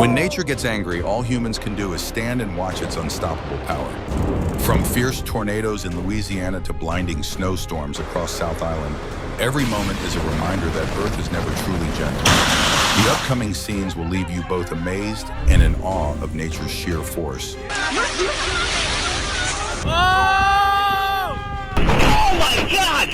When nature gets angry, all humans can do is stand and watch its unstoppable power. From fierce tornadoes in Louisiana to blinding snowstorms across South Island, every moment is a reminder that Earth is never truly gentle. The upcoming scenes will leave you both amazed and in awe of nature's sheer force. Oh! Oh my God!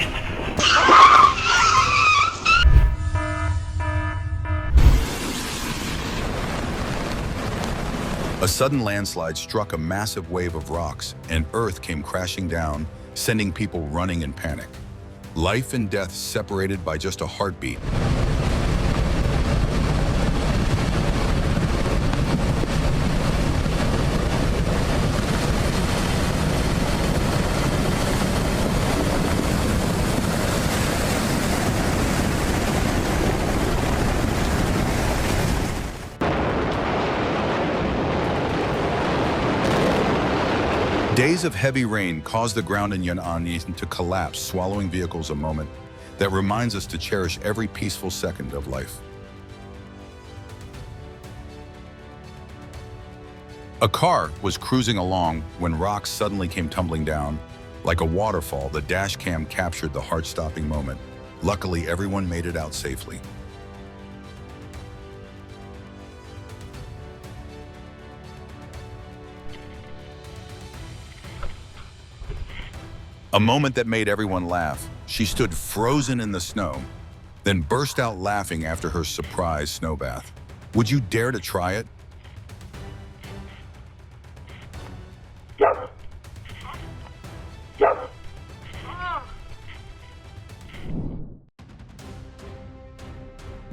A sudden landslide struck a massive wave of rocks, and Earth came crashing down, sending people running in panic. Life and death separated by just a heartbeat. Days of heavy rain caused the ground in Yan'an to collapse, swallowing vehicles, a moment that reminds us to cherish every peaceful second of life. A car was cruising along when rocks suddenly came tumbling down. Like a waterfall, the dash cam captured the heart-stopping moment. Luckily, everyone made it out safely. A moment that made everyone laugh. She stood frozen in the snow, then burst out laughing after her surprise snow bath. Would you dare to try it?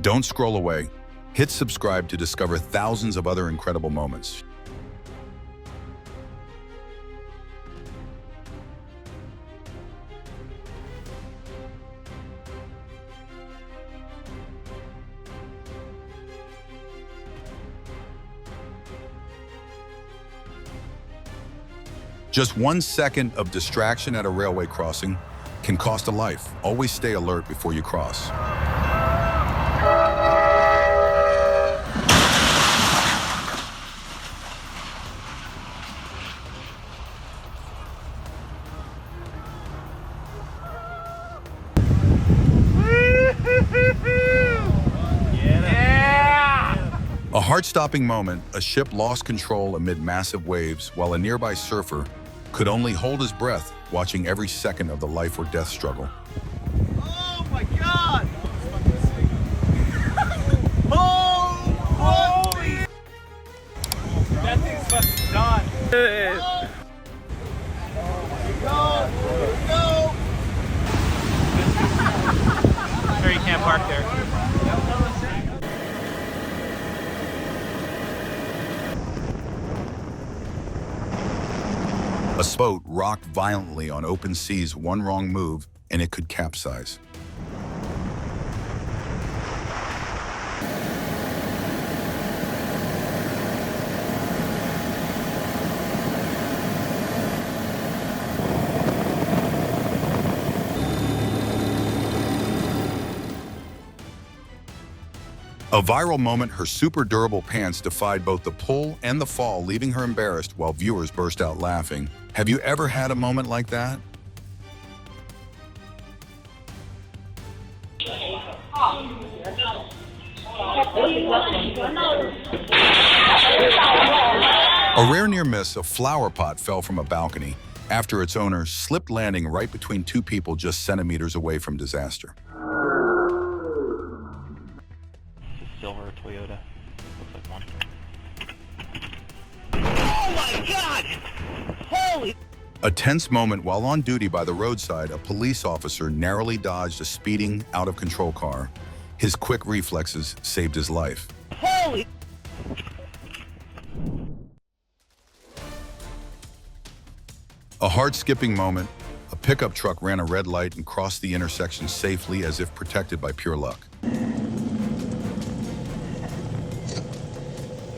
Don't scroll away. Hit subscribe to discover thousands of other incredible moments. Just 1 second of distraction at a railway crossing can cost a life. Always stay alert before you cross. A heart-stopping moment, a ship lost control amid massive waves, while a nearby surfer could only hold his breath, watching every second of the life or death struggle. Oh my God! Oh, holy! That thing's fucking done. Oh. Go! Sure, you can't park there. A boat rocked violently on open seas. One wrong move, and it could capsize. A viral moment, her super durable pants defied both the pull and the fall, leaving her embarrassed while viewers burst out laughing. Have you ever had a moment like that? A rare near miss, a flower pot fell from a balcony after its owner slipped, landing right between two people just centimeters away from disaster. Silver Toyota. Looks like one. Oh my God! Holy! A tense moment while on duty by the roadside, a police officer narrowly dodged a speeding, out-of-control car. His quick reflexes saved his life. Holy! A heart-skipping moment, a pickup truck ran a red light and crossed the intersection safely as if protected by pure luck.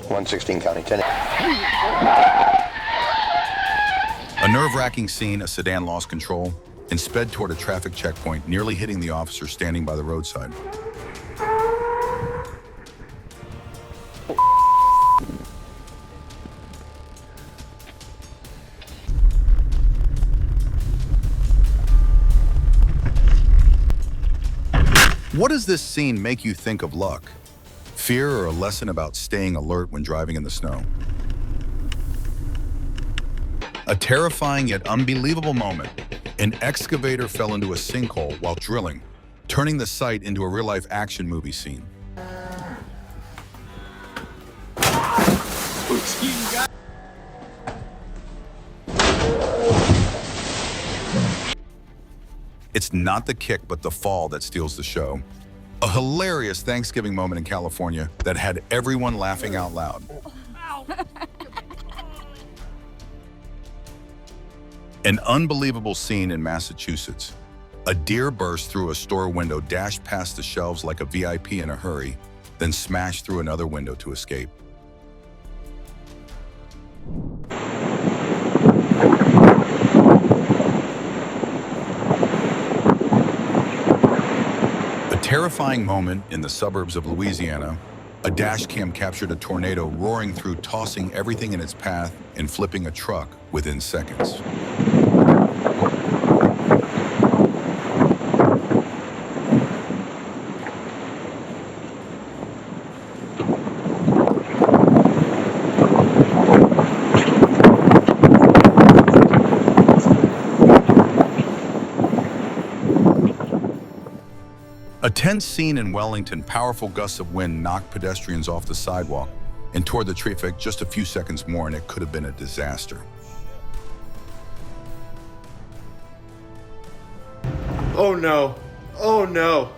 116 County 10. A nerve-wracking scene, a sedan lost control and sped toward a traffic checkpoint, nearly hitting the officer standing by the roadside. What does this scene make you think of luck? Fear or a lesson about staying alert when driving in the snow? A terrifying yet unbelievable moment. An excavator fell into a sinkhole while drilling, turning the site into a real-life action movie scene. It's not the kick, but the fall that steals the show. A hilarious Thanksgiving moment in California that had everyone laughing out loud. An unbelievable scene in Massachusetts. A deer burst through a store window, dashed past the shelves like a VIP in a hurry, then smashed through another window to escape. A terrifying moment in the suburbs of Louisiana. A dash cam captured a tornado roaring through, tossing everything in its path and flipping a truck within seconds. A tense scene in Wellington. Powerful gusts of wind knocked pedestrians off the sidewalk and toward the traffic. Just a few seconds more and it could have been a disaster. Oh no. Oh no.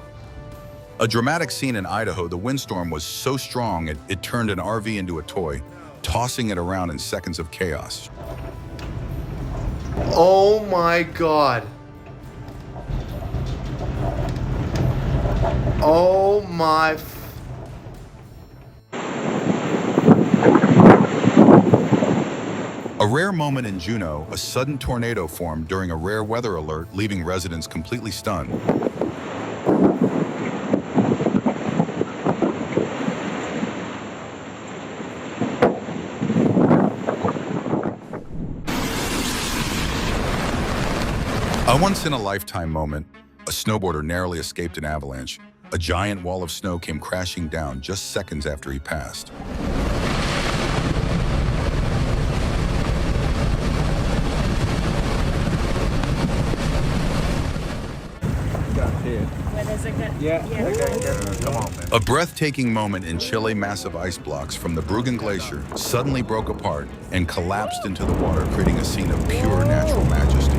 A dramatic scene in Idaho. The windstorm was so strong it turned an RV into a toy, tossing it around in seconds of chaos. Oh my God. Oh my. A rare moment in Juneau. A sudden tornado formed during a rare weather alert, leaving residents completely stunned. A once-in-a-lifetime moment. A snowboarder narrowly escaped an avalanche. A giant wall of snow came crashing down just seconds after he passed. A breathtaking moment in Chile. Massive ice blocks from the Bruggen Glacier suddenly broke apart and collapsed into the water, creating a scene of pure natural majesty.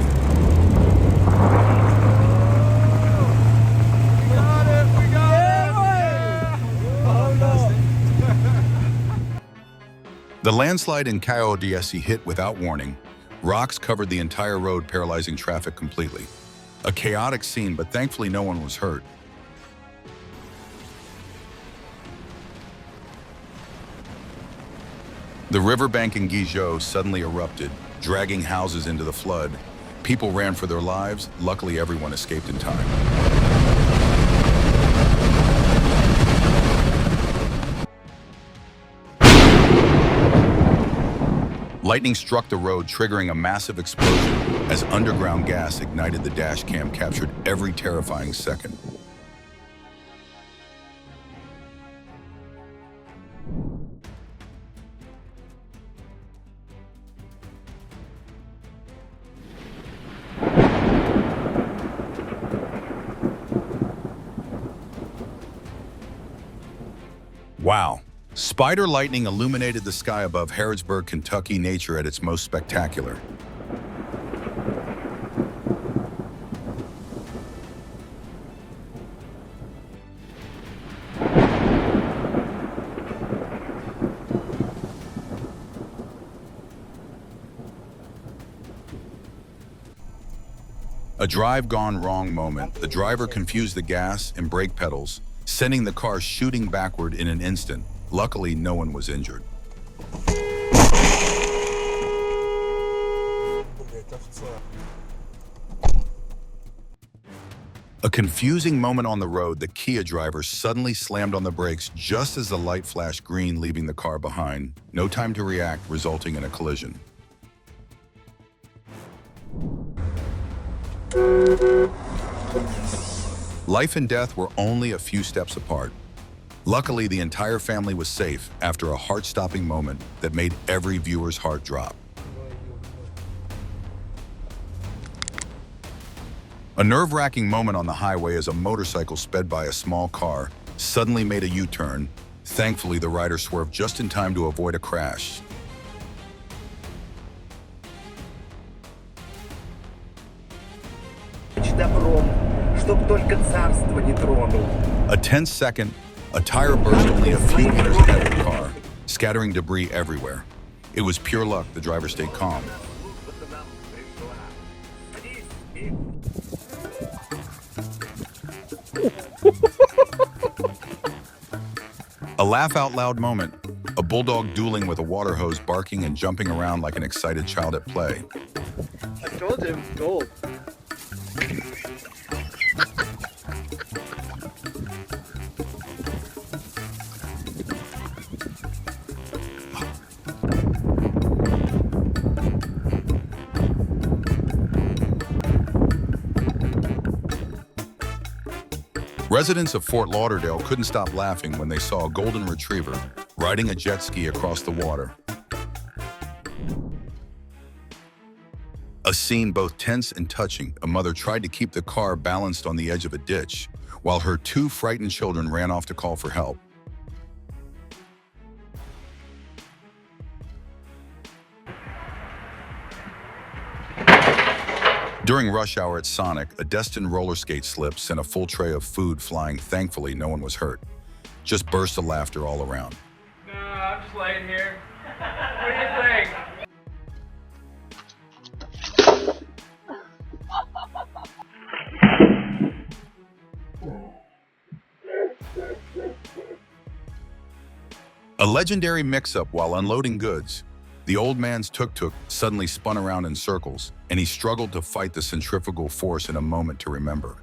The landslide in Kayodiesi hit without warning. Rocks covered the entire road, paralyzing traffic completely. A chaotic scene, but thankfully no one was hurt. The riverbank in Guizhou suddenly erupted, dragging houses into the flood. People ran for their lives. Luckily, everyone escaped in time. Lightning struck the road, triggering a massive explosion as underground gas ignited. The dash cam captured every terrifying second. Wow. Spider lightning illuminated the sky above Harrodsburg, Kentucky. Nature at its most spectacular. A drive gone wrong moment. The driver confused the gas and brake pedals, sending the car shooting backward in an instant. Luckily, no one was injured. A confusing moment on the road. The Kia driver suddenly slammed on the brakes just as the light flashed green, leaving the car behind. No time to react, resulting in a collision. Life and death were only a few steps apart. Luckily, the entire family was safe after a heart-stopping moment that made every viewer's heart drop. A nerve-wracking moment on the highway as a motorcycle sped by a small car suddenly made a U-turn. Thankfully, the rider swerved just in time to avoid a crash. A tense second, a tire burst only a few meters ahead of the car, scattering debris everywhere. It was pure luck the driver stayed calm. A laugh-out-loud moment, a bulldog dueling with a water hose barking and jumping around like an excited child at play. I told you it was gold. Residents of Fort Lauderdale couldn't stop laughing when they saw a golden retriever riding a jet ski across the water. A scene both tense and touching. A mother tried to keep the car balanced on the edge of a ditch, while her two frightened children ran off to call for help. During rush hour at Sonic, a destined roller skate slip sent a full tray of food flying. Thankfully, no one was hurt. Just bursts of laughter all around. No, I'm just laying here. What do you think? A legendary mix-up while unloading goods. The old man's tuk-tuk suddenly spun around in circles, and he struggled to fight the centrifugal force in a moment to remember.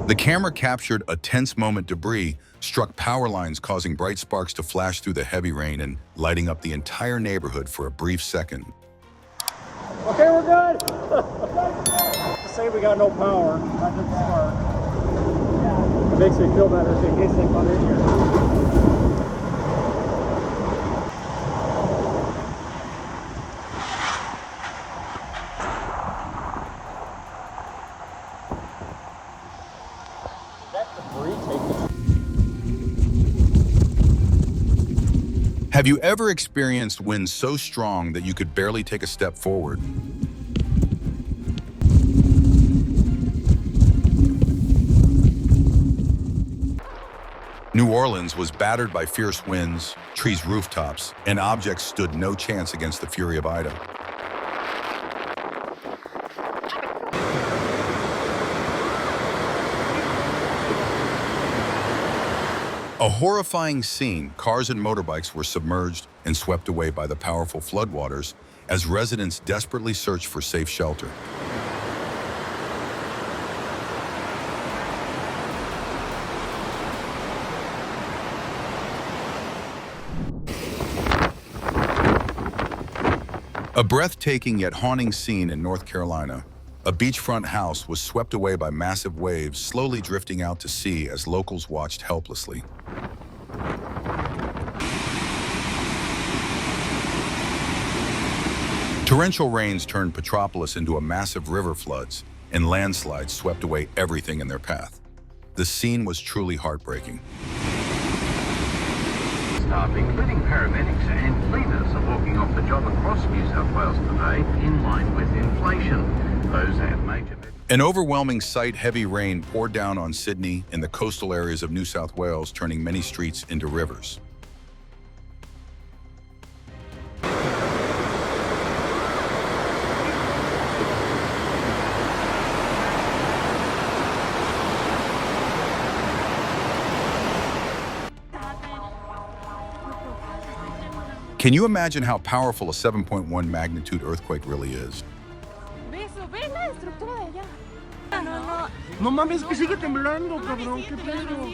The camera captured a tense moment. Debris struck power lines, causing bright sparks to flash through the heavy rain and lighting up the entire neighborhood for a brief second. Okay, we're good. To say we got no power, that didn't spark. It makes me feel better in case they come in here. Have you ever experienced winds so strong that you could barely take a step forward? New Orleans was battered by fierce winds, trees' rooftops, and objects stood no chance against the fury of Ida. A horrifying scene. Cars and motorbikes were submerged and swept away by the powerful floodwaters as residents desperately searched for safe shelter. A breathtaking yet haunting scene in North Carolina. A beachfront house was swept away by massive waves, slowly drifting out to sea as locals watched helplessly. Torrential rains turned Petropolis into a massive river. Floods and landslides swept away everything in their path. The scene was truly heartbreaking. Staff, including paramedics and cleaners, are walking off the job across New South Wales today in line with inflation. Those at major... An overwhelming sight. Heavy rain poured down on Sydney and the coastal areas of New South Wales, turning many streets into rivers. Can you imagine how powerful a 7.1 magnitude earthquake really is? Ve la estructura No mames, que sigue temblando, cabrón. ¿Qué pedo?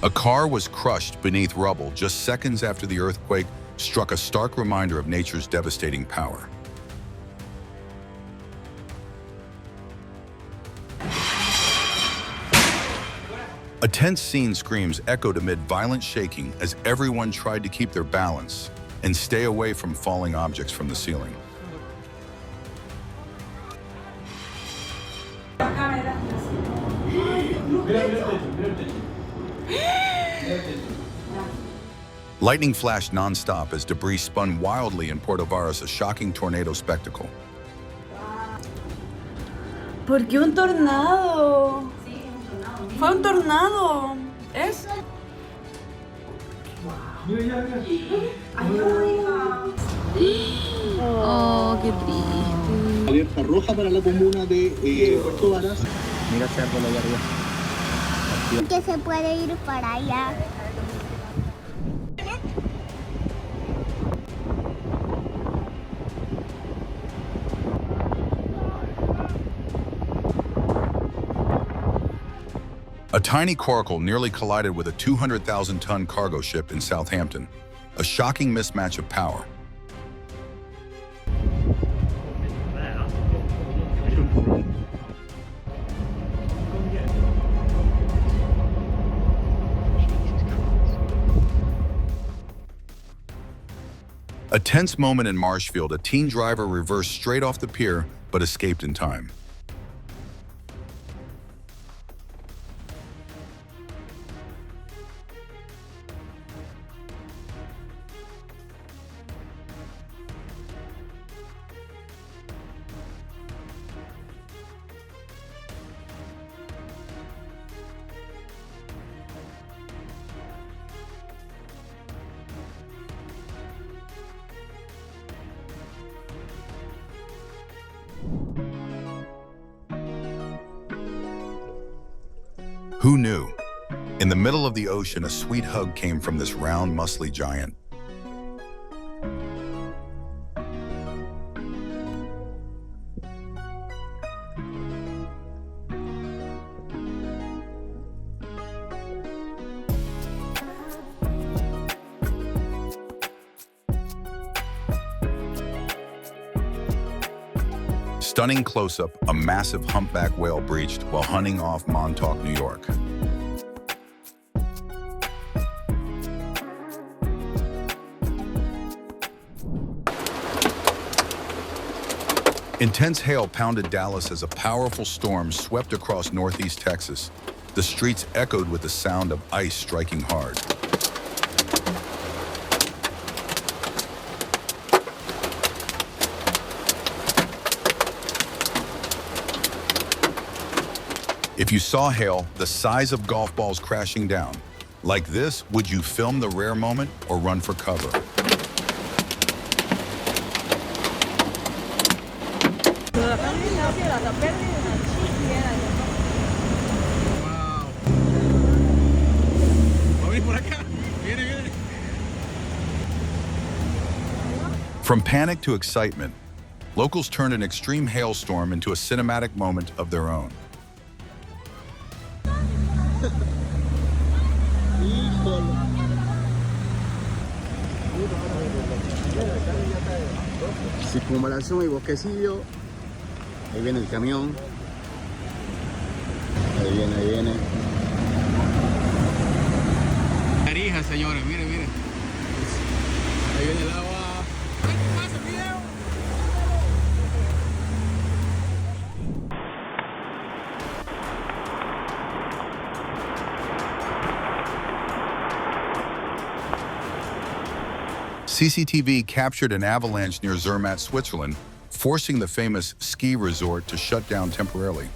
A car was crushed beneath rubble just seconds after the earthquake struck, a stark reminder of nature's devastating power. A tense scene screams echoed amid violent shaking as everyone tried to keep their balance and stay away from falling objects from the ceiling. Lightning flashed nonstop as debris spun wildly in Puerto Varas, a shocking tornado spectacle. ¿Por qué un tornado? Fue un tornado. ¿Es? Oh, qué triste. Alerta roja para la comuna de Puerto Varas. Mira ese árbol allá arriba. Que se puede ir para allá. A tiny coracle nearly collided with a 200,000-ton cargo ship in Southampton, a shocking mismatch of power. A tense moment in Marshfield, a teen driver reversed straight off the pier but escaped in time. Who knew? In the middle of the ocean, a sweet hug came from this round, muscly giant. Stunning close-up, a massive humpback whale breached while hunting off Montauk, New York. Intense hail pounded Dallas as a powerful storm swept across northeast Texas. The streets echoed with the sound of ice striking hard. If you saw hail the size of golf balls crashing down, like this, would you film the rare moment or run for cover? From panic to excitement, locals turned an extreme hailstorm into a cinematic moment of their own. Circunvalación y bosquecillo. Ahí viene el camión. Ahí viene, ahí viene. Tarija, señores, miren, miren. Ahí viene el agua. CCTV captured an avalanche near Zermatt, Switzerland, forcing the famous ski resort to shut down temporarily.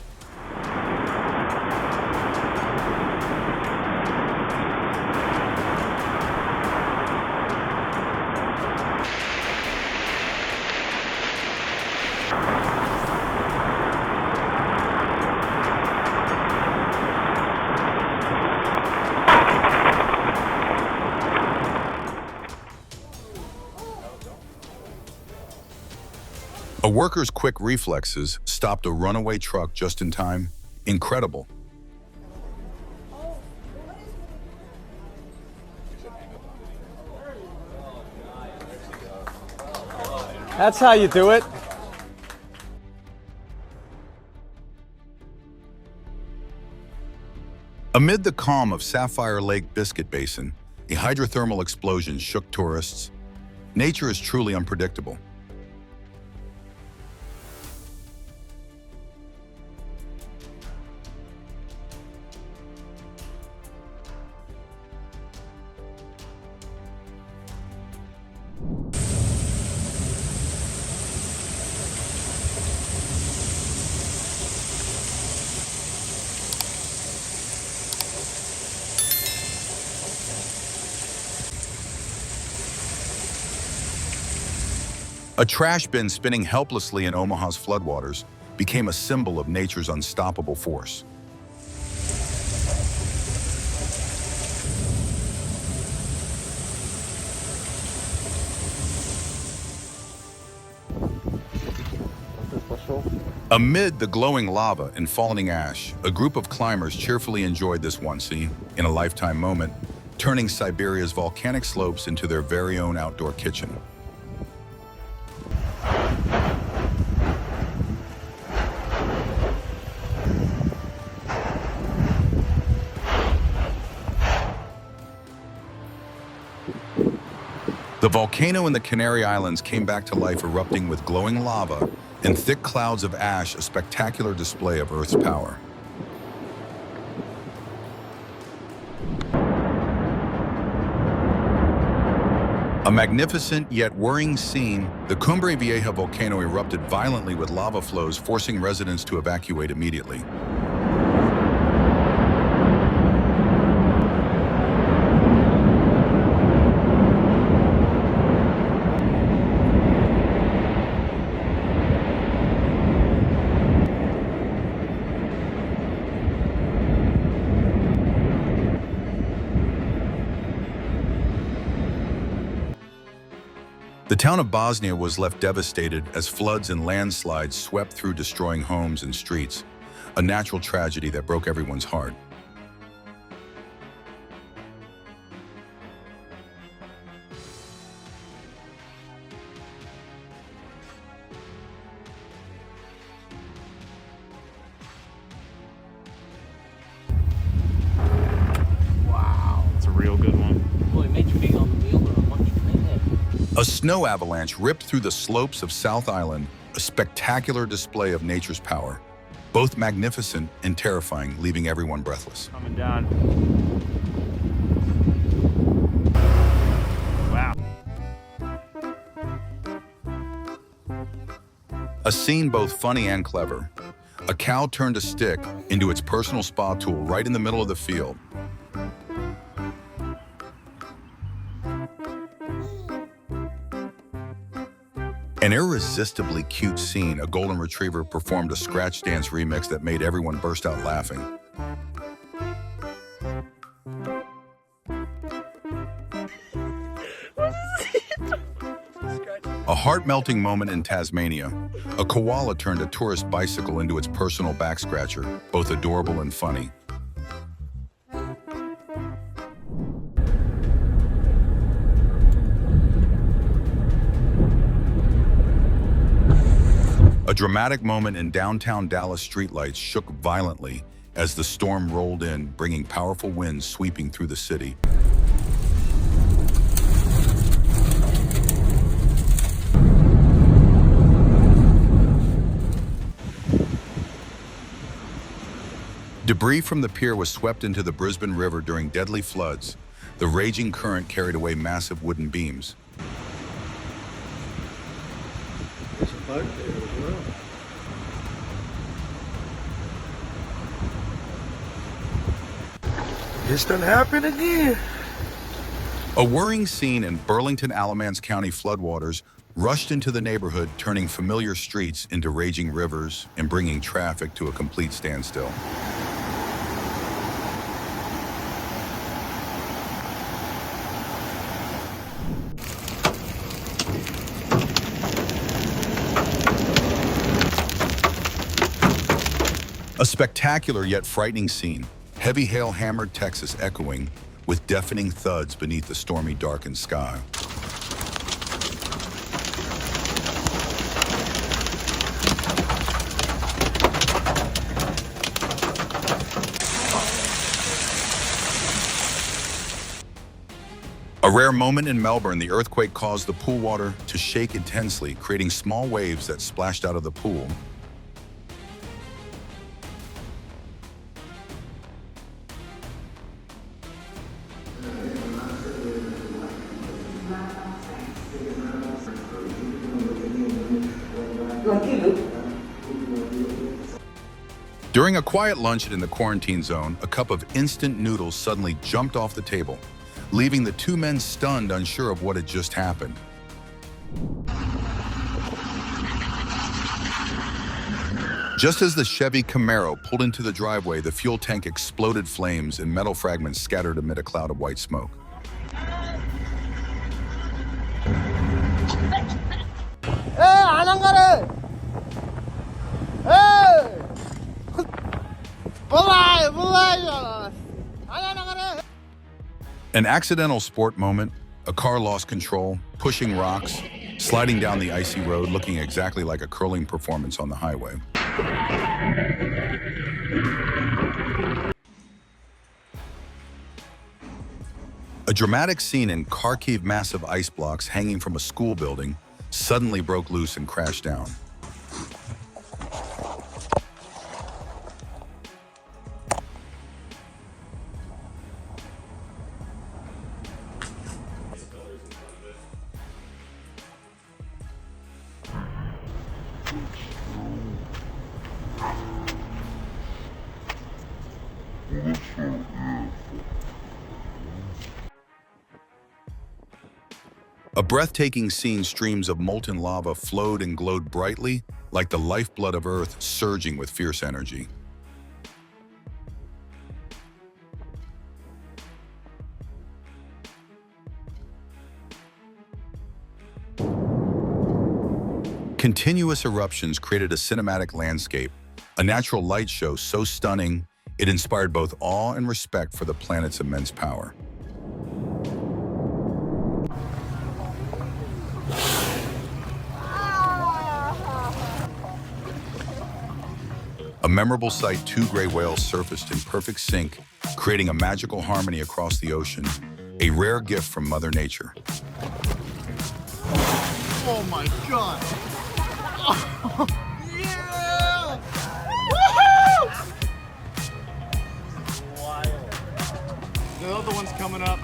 A worker's quick reflexes stopped a runaway truck just in time. Incredible. That's how you do it. Amid the calm of Sapphire Lake Biscuit Basin, a hydrothermal explosion shook tourists. Nature is truly unpredictable. A trash bin spinning helplessly in Omaha's floodwaters became a symbol of nature's unstoppable force. Amid the glowing lava and falling ash, a group of climbers cheerfully enjoyed this once-in-a-lifetime moment, turning Siberia's volcanic slopes into their very own outdoor kitchen. The volcano in the Canary Islands came back to life, erupting with glowing lava and thick clouds of ash, a spectacular display of Earth's power. A magnificent yet worrying scene, the Cumbre Vieja volcano erupted violently with lava flows, forcing residents to evacuate immediately. The town of Bosnia was left devastated as floods and landslides swept through, destroying homes and streets, a natural tragedy that broke everyone's heart. Wow, it's a real good one. Boy, made you be on the wheel or what you made. A snow avalanche ripped through the slopes of South Island, a spectacular display of nature's power, both magnificent and terrifying, leaving everyone breathless. Coming down. Wow. A scene both funny and clever. A cow turned a stick into its personal spa tool right in the middle of the field. An irresistibly cute scene, a golden retriever performed a scratch dance remix that made everyone burst out laughing. A heart-melting moment in Tasmania. A koala turned a tourist bicycle into its personal back scratcher, both adorable and funny. A dramatic moment in downtown Dallas, streetlights shook violently as the storm rolled in, bringing powerful winds sweeping through the city. Debris from the pier was swept into the Brisbane River during deadly floods. The raging current carried away massive wooden beams. There's a boat there as well. This done happened again. A worrying scene in Burlington, Alamance County floodwaters rushed into the neighborhood, turning familiar streets into raging rivers and bringing traffic to a complete standstill. A spectacular yet frightening scene. Heavy hail hammered Texas echoing with deafening thuds beneath the stormy, darkened sky. A rare moment in Melbourne, the earthquake caused the pool water to shake intensely, creating small waves that splashed out of the pool. During a quiet lunch in the quarantine zone, a cup of instant noodles suddenly jumped off the table, leaving the two men stunned, unsure of what had just happened. Just as the Chevy Camaro pulled into the driveway, the fuel tank exploded, flames and metal fragments scattered amid a cloud of white smoke. An accidental sport moment, a car lost control, pushing rocks, sliding down the icy road, looking exactly like a curling performance on the highway. A dramatic scene in Kharkiv, massive ice blocks hanging from a school building suddenly broke loose and crashed down. A breathtaking scene, streams of molten lava flowed and glowed brightly, like the lifeblood of Earth surging with fierce energy. Continuous eruptions created a cinematic landscape, a natural light show so stunning it inspired both awe and respect for the planet's immense power. A memorable sight, two gray whales surfaced in perfect sync, creating a magical harmony across the ocean, a rare gift from Mother Nature. Oh my God! Oh, yeah! Woohoo! Wild. The other one's coming up.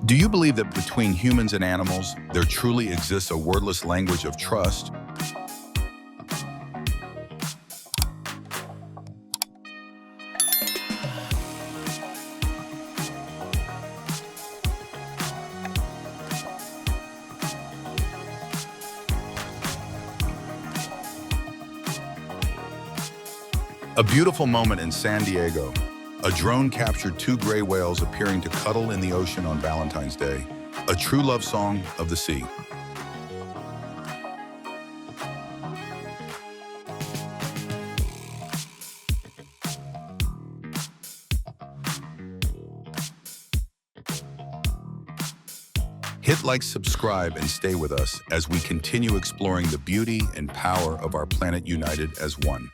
Do you believe that between humans and animals, there truly exists a wordless language of trust? A beautiful moment in San Diego. A drone captured two gray whales appearing to cuddle in the ocean on Valentine's Day, a true love song of the sea. Hit like, subscribe, and stay with us as we continue exploring the beauty and power of our planet united as one.